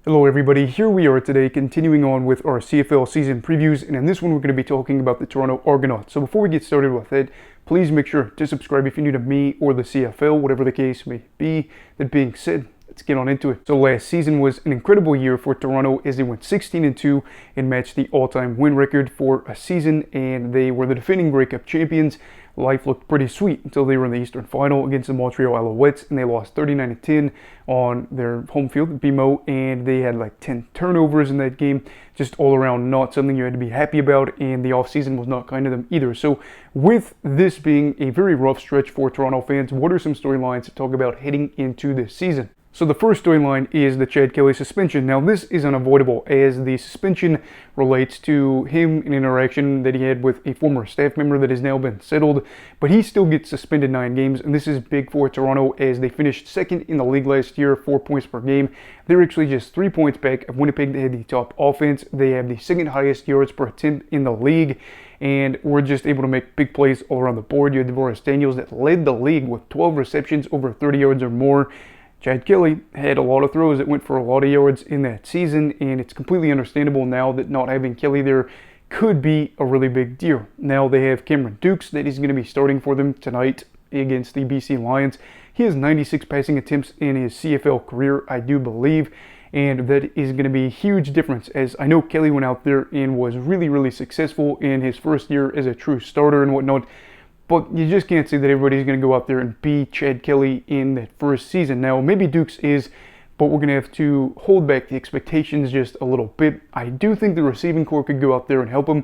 Hello everybody, here we are today continuing on with our CFL season previews, and in this one we're going to be talking about the Toronto Argonauts. So before we get started with it, please make sure to subscribe if you're new to me or the CFL, whatever the case may be. That being said, let's get on into it. So last season was an incredible year for Toronto as they went 16-2 and matched the all-time win record for a season, and they were the defending Grey Cup champions. Life looked pretty sweet until they were in the Eastern Final against the Montreal Alouettes, and they lost 39-10 on their home field at BMO, and they had like 10 turnovers in that game. Just all around not something you had to be happy about, and the offseason was not kind to them either. So with this being a very rough stretch for Toronto fans, what are some storylines to talk about heading into this season? So the first storyline is the Chad Kelly suspension. Now this is unavoidable as the suspension relates to him, an interaction that he had with a former staff member that has now been settled, but he still gets suspended 9 games, and this is big for Toronto as they finished second in the league last year, 4 points per game. They're actually just 3 points back of Winnipeg. They had the top offense. They have the second highest yards per attempt in the league, and we're just able to make big plays all around the board. You had DeVoris Daniels that led the league with 12 receptions over 30 yards or more. Chad Kelly had a lot of throws that went for a lot of yards in that season, and it's completely understandable now that not having Kelly there could be a really big deal. Now they have Cameron Dukes that is going to be starting for them tonight against the BC Lions. He has 96 passing attempts in his CFL career, I do believe, and that is going to be a huge difference, as I know Kelly went out there and was really successful in his first year as a true starter and whatnot. But you just can't say that everybody's going to go out there and be Chad Kelly in that first season. Now, maybe Dukes is, but we're going to have to hold back the expectations just a little bit. I do think the receiving corps could go out there and help him,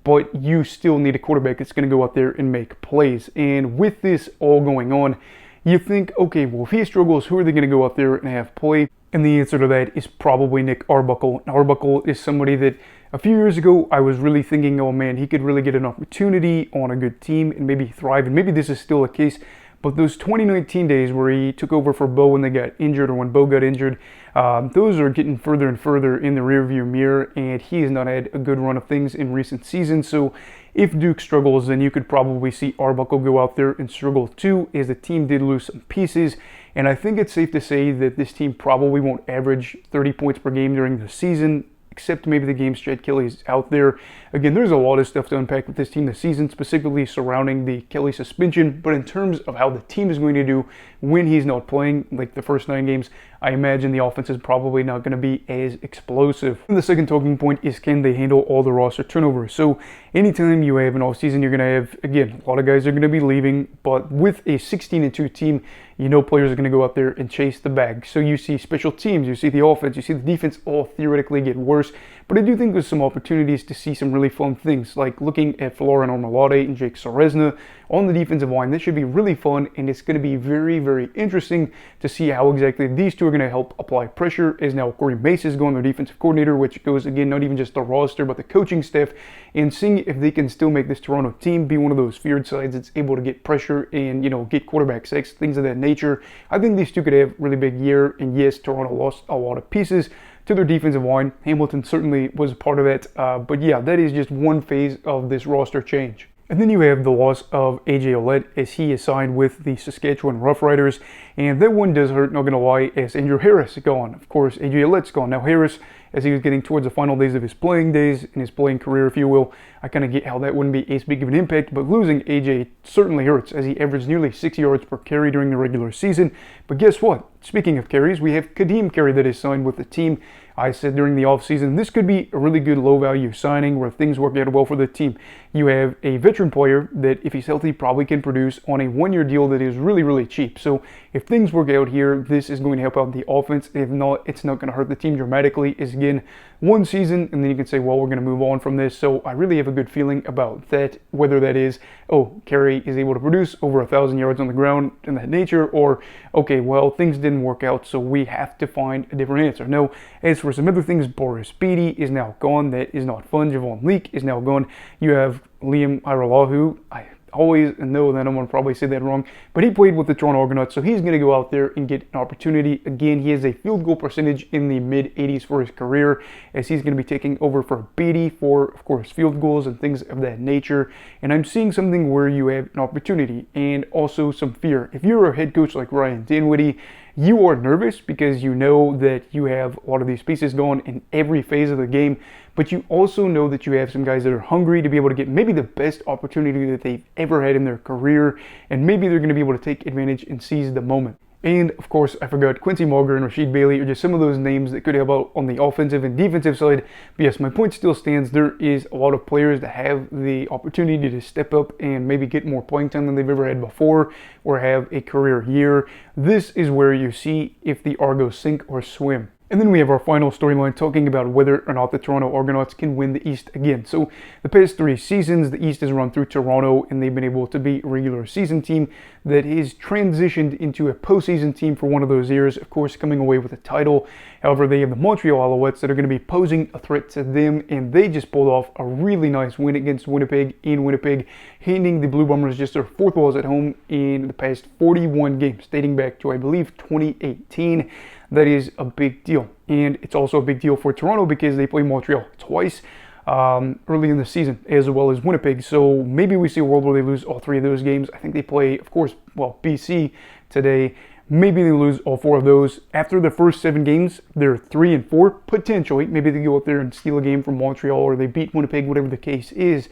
but you still need a quarterback that's going to go out there and make plays. And with this all going on, you think, okay, well, if he struggles, who are they going to go out there and have play? And the answer to that is probably Nick Arbuckle. Arbuckle is somebody that a few years ago I was really thinking, oh man, he could really get an opportunity on a good team and maybe thrive. And maybe this is still the case. But those 2019 days where he took over for Bo when they got injured, or when Bo got injured, those are getting further and further in the rearview mirror, and he has not had a good run of things in recent seasons. So if Duke struggles, then you could probably see Arbuckle go out there and struggle too, as the team did lose some pieces. And I think it's safe to say that this team probably won't average 30 points per game during the season, except maybe the games Chad Kelly is out there. Again, there's a lot of stuff to unpack with this team this season, specifically surrounding the Kelly suspension. But in terms of how the team is going to do when he's not playing, like the first 9 games, I imagine the offense is probably not going to be as explosive. And the second talking point is, can they handle all the roster turnovers? So anytime you have an offseason, you're going to have, again, a lot of guys are going to be leaving, but with a 16-2 team, you know players are going to go out there and chase the bag. So you see special teams, you see the offense, you see the defense all theoretically get worse. But I do think there's some opportunities to see some really fun things, like looking at Florian Ormalade and Jake Soresna on the defensive line. This should be really fun, and it's going to be very interesting to see how exactly these two are going to help apply pressure, as now Corey Mace is going, their defensive coordinator, which goes, again, not even just the roster, but the coaching staff, and seeing if they can still make this Toronto team be one of those feared sides that's able to get pressure and, you know, get quarterback sacks, things of that nature. I think these two could have a really big year, and yes, Toronto lost a lot of pieces to their defensive line. Hamilton certainly was a part of it, but yeah, that is just one phase of this roster change. And then you have the loss of A.J. Ouellette, as he is signed with the Saskatchewan Roughriders, and that one does hurt, not going to lie, as Andrew Harris is gone. Of course, A.J. Ouellette's gone. Now Harris, as he was getting towards the final days of his playing days, in his playing career, if you will, I kind of get how that wouldn't be as big of an impact, but losing A.J. certainly hurts, as he averaged nearly 6 yards per carry during the regular season. But guess what? Speaking of carries, we have Kadeem Carey that is signed with the team. I said during the offseason, this could be a really good low-value signing where things work out well for the team. You have a veteran player that, if he's healthy, probably can produce on a 1-year deal that is really cheap. So if things work out here, this is going to help out the offense. If not, it's not going to hurt the team dramatically. It's, again, one season, and then you can say, well, we're going to move on from this. So I really have a good feeling about that, whether that is, oh, Carey is able to produce over 1,000 yards on the ground in that nature, or, okay, well, things didn't work out, so we have to find a different answer. No, as for some other things, Boris Beatty is now gone. That is not fun. Javon Leake is now gone. You have Liam Iralahu. I always know that I'm going to probably say that wrong, but he played with the Toronto Argonauts, so he's going to go out there and get an opportunity. Again, he has a field goal percentage in the mid-80s for his career, as he's going to be taking over for Beatty for, of course, field goals and things of that nature. And I'm seeing something where you have an opportunity and also some fear. If you're a head coach like Ryan Dinwiddie you are nervous because you know that you have a lot of these pieces going in every phase of the game, but you also know that you have some guys that are hungry to be able to get maybe the best opportunity that they've ever had in their career, and maybe they're going to be able to take advantage and seize the moment. And of course, I forgot Quincy Mulger and Rasheed Bailey are just some of those names that could help out on the offensive and defensive side. But yes, my point still stands. There is a lot of players that have the opportunity to step up and maybe get more playing time than they've ever had before or have a career year. This is where you see if the Argos sink or swim. And then we have our final storyline talking about whether or not the Toronto Argonauts can win the East again. So the past 3 seasons, the East has run through Toronto, and they've been able to be a regular season team that is transitioned into a postseason team for one of those years, of course, coming away with a title. However, they have the Montreal Alouettes that are going to be posing a threat to them, and they just pulled off a really nice win against Winnipeg in Winnipeg, handing the Blue Bombers just their 4th loss at home in the past 41 games, dating back to, I believe, 2018. That is a big deal. And it's also a big deal for Toronto because they play Montreal twice early in the season, as well as Winnipeg. So maybe we see a world where they lose all 3 of those games. I think they play, of course, BC today. Maybe they lose all 4 of those. After the first 7 games, they're 3-4, potentially. Maybe they go out there and steal a game from Montreal, or they beat Winnipeg, whatever the case is.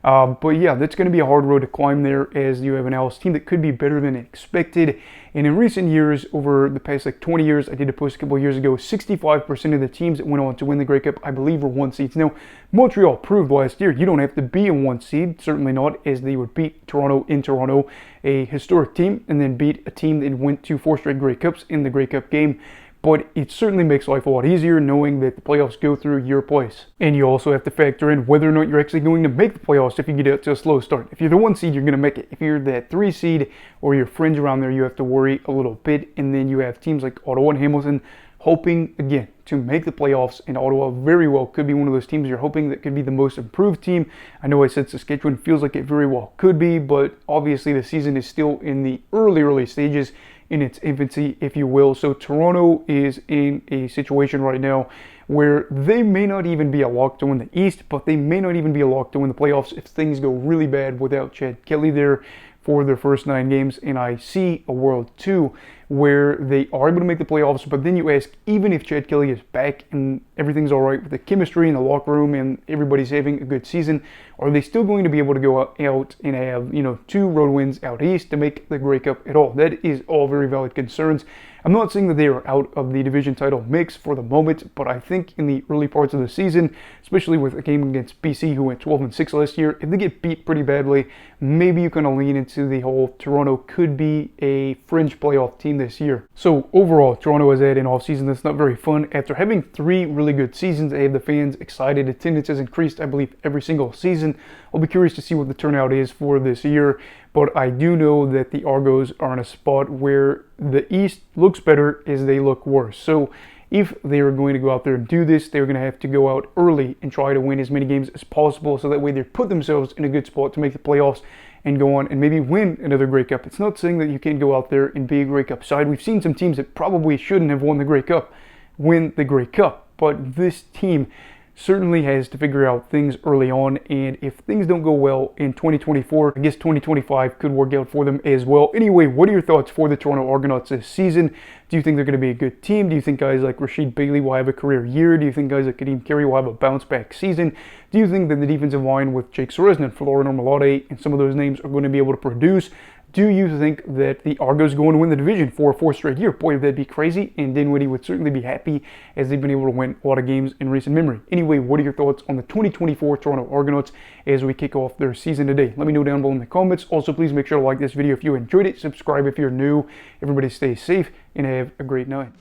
But yeah, that's going to be a hard road to climb there, as you have an Alice team that could be better than expected. And in recent years, over the past 20 years, I did a post a couple of years ago, 65% of the teams that went on to win the Grey Cup, I believe, were 1 seeds. Now, Montreal proved last year you don't have to be a 1 seed, certainly not, as they would beat Toronto in Toronto, a historic team, and then beat a team that went to 4 straight Grey Cups in the Grey Cup game. But it certainly makes life a lot easier knowing that the playoffs go through your place. And you also have to factor in whether or not you're actually going to make the playoffs if you get out to a slow start. If you're the 1 seed, you're going to make it. If you're that 3 seed or your friends around there, you have to worry a little bit. And then you have teams like Ottawa and Hamilton hoping, again, to make the playoffs. And Ottawa very well could be one of those teams you're hoping that could be the most improved team. I know I said Saskatchewan feels like it very well could be, but obviously the season is still in the early stages, in its infancy, if you will. So Toronto is in a situation right now where they may not even be a lock to win the East, but they may not even be a lock to win the playoffs if things go really bad without Chad Kelly there for their first 9 games. And I see a world too where they are able to make the playoffs, but then you ask, even if Chad Kelly is back and everything's all right with the chemistry in the locker room and everybody's having a good season, are they still going to be able to go out and have 2 road wins out east to make the Grey Cup at all? That is all very valid concerns. I'm not saying that they are out of the division title mix for the moment, but I think in the early parts of the season, especially with a game against BC who went 12-6 last year, if they get beat pretty badly, maybe you kind of lean into the whole Toronto could be a fringe playoff team this year. So overall, Toronto has had an offseason that's not very fun. After having 3 really good seasons, they have the fans excited. Attendance has increased, I believe, every single season. I'll be curious to see what the turnout is for this year. But I do know that the Argos are in a spot where the East looks better as they look worse. So if they are going to go out there and do this, they're going to have to go out early and try to win as many games as possible, so that way they put themselves in a good spot to make the playoffs and go on and maybe win another Grey Cup. It's not saying that you can't go out there and be a Grey Cup side. We've seen some teams that probably shouldn't have won the Grey Cup win the Grey Cup, but this team certainly has to figure out things early on, and if things don't go well in 2024, I guess 2025 could work out for them as well. Anyway, what are your thoughts for the Toronto Argonauts this season? Do you think they're going to be a good team? Do you think guys like Rasheed Bailey will have a career year? Do you think guys like Kadeem Carey will have a bounce-back season? Do you think that the defensive line with Jake Seresnan, Florian Ormolade, and some of those names are going to be able to produce? Do you think that the Argos are going to win the division for a 4th straight year? Boy, that'd be crazy, and Dinwiddie would certainly be happy, as they've been able to win a lot of games in recent memory. Anyway, what are your thoughts on the 2024 Toronto Argonauts as we kick off their season today? Let me know down below in the comments. Also, please make sure to like this video if you enjoyed it. Subscribe if you're new. Everybody stay safe and have a great night.